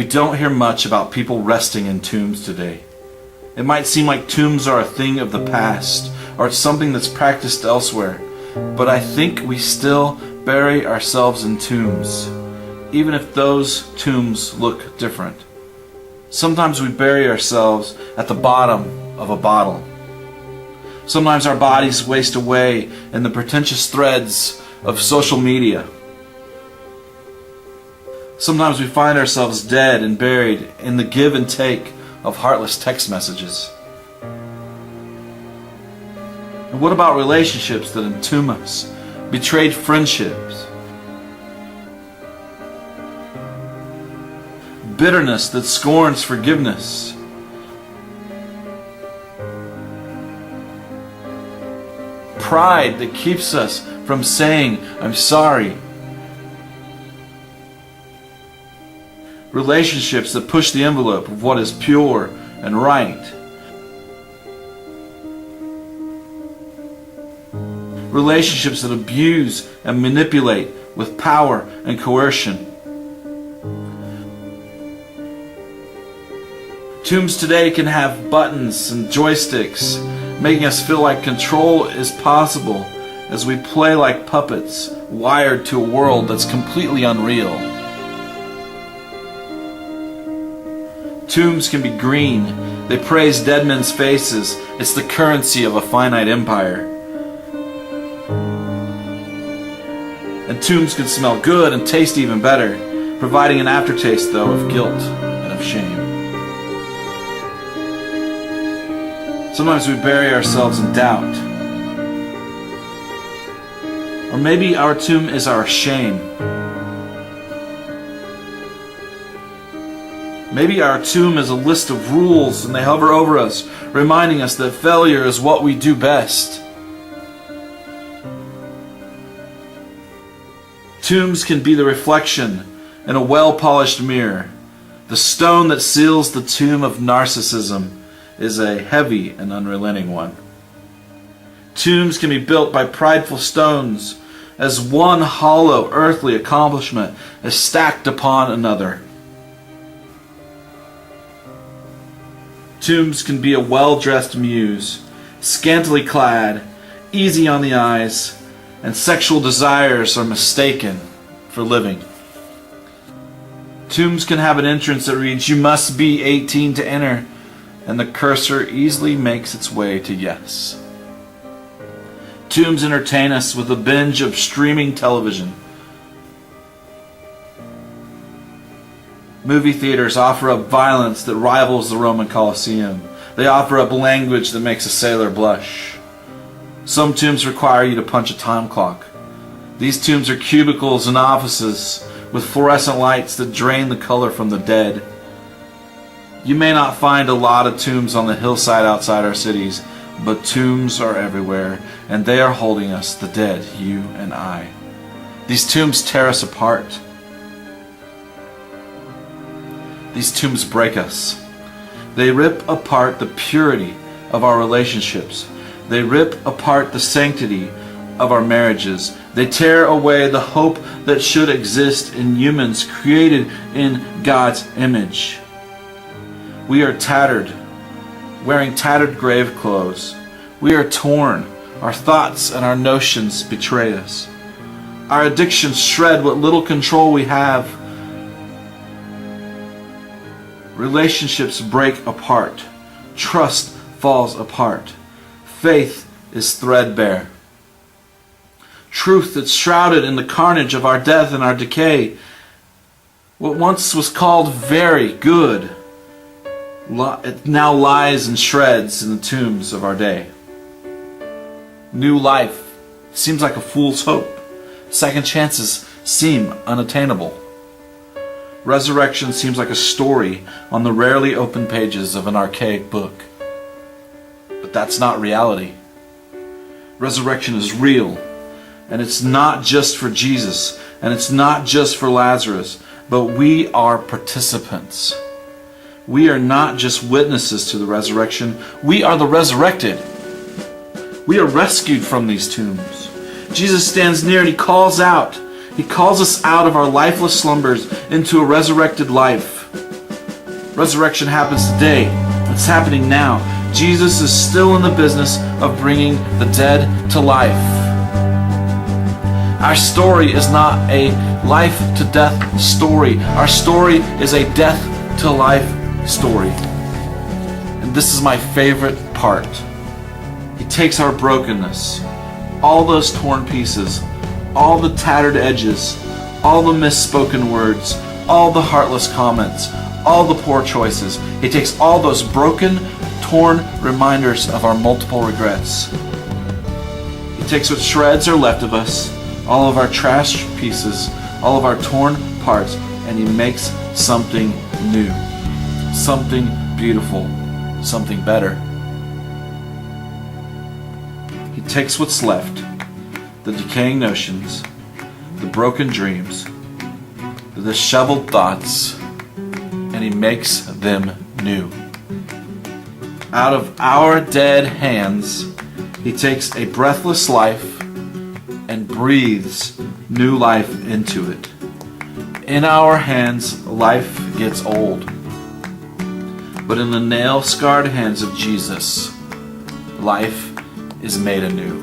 don't hear much about people resting in tombs today. It might seem like tombs are a thing of the past, or it's something that's practiced elsewhere, but I think we still bury ourselves in tombs, even if those tombs look different. Sometimes we bury ourselves at the bottom of a bottle. Sometimes our bodies waste away in the pretentious threads of social media. Sometimes we find ourselves dead and buried in the give and take of heartless text messages. And what about relationships that entomb us? Betrayed friendships? Bitterness that scorns forgiveness? Pride that keeps us from saying, "I'm sorry." Relationships that push the envelope of what is pure and right. Relationships that abuse and manipulate with power and coercion. Tombs today can have buttons and joysticks, making us feel like control is possible as we play like puppets, wired to a world that's completely unreal. Tombs can be green. They praise dead men's faces. It's the currency of a finite empire. And tombs can smell good and taste even better, providing an aftertaste, though, of guilt and of shame. Sometimes we bury ourselves in doubt. Or maybe our tomb is our shame. Maybe our tomb is a list of rules and they hover over us, reminding us that failure is what we do best. Tombs can be the reflection in a well-polished mirror. The stone that seals the tomb of narcissism is a heavy and unrelenting one. Tombs can be built by prideful stones, as one hollow earthly accomplishment is stacked upon another. Tombs can be a well-dressed muse, scantily clad, easy on the eyes, and sexual desires are mistaken for living. Tombs can have an entrance that reads, "You must be 18 to enter," and the cursor easily makes its way to yes. Tombs entertain us with a binge of streaming television. Movie theaters offer up violence that rivals the Roman Colosseum. They offer up language that makes a sailor blush. Some tombs require you to punch a time clock. These tombs are cubicles and offices with fluorescent lights that drain the color from the dead. You may not find a lot of tombs on the hillside outside our cities, but tombs are everywhere, and they are holding us, the dead, you and I. These tombs tear us apart. These tombs break us. They rip apart the purity of our relationships. They rip apart the sanctity of our marriages. They tear away the hope that should exist in humans created in God's image. We are tattered, wearing tattered grave clothes. We are torn. Our thoughts and our notions betray us. Our addictions shred what little control we have. Relationships break apart. Trust falls apart. Faith is threadbare. Truth that's shrouded in the carnage of our death and our decay. What once was called very good, it now lies in shreds in the tombs of our day. New life seems like a fool's hope. Second chances seem unattainable. Resurrection seems like a story on the rarely opened pages of an archaic book. But that's not reality. Resurrection is real. And it's not just for Jesus. And it's not just for Lazarus. But we are participants. We are not just witnesses to the resurrection. We are the resurrected. We are rescued from these tombs. Jesus stands near and He calls out. He calls us out of our lifeless slumbers into a resurrected life. Resurrection happens today. It's happening now. Jesus is still in the business of bringing the dead to life. Our story is not a life to death story. Our story is a death to life story. And this is my favorite part. He takes our brokenness, all those torn pieces, all the tattered edges, all the misspoken words, all the heartless comments, all the poor choices. He takes all those broken, torn reminders of our multiple regrets. He takes what shreds are left of us, all of our trash pieces, all of our torn parts, and He makes something new, something beautiful, something better. He takes what's left, the decaying notions, the broken dreams, the disheveled thoughts, and He makes them new. Out of our dead hands, He takes a breathless life and breathes new life into it. In our hands, life gets old. But in the nail-scarred hands of Jesus, life is made anew.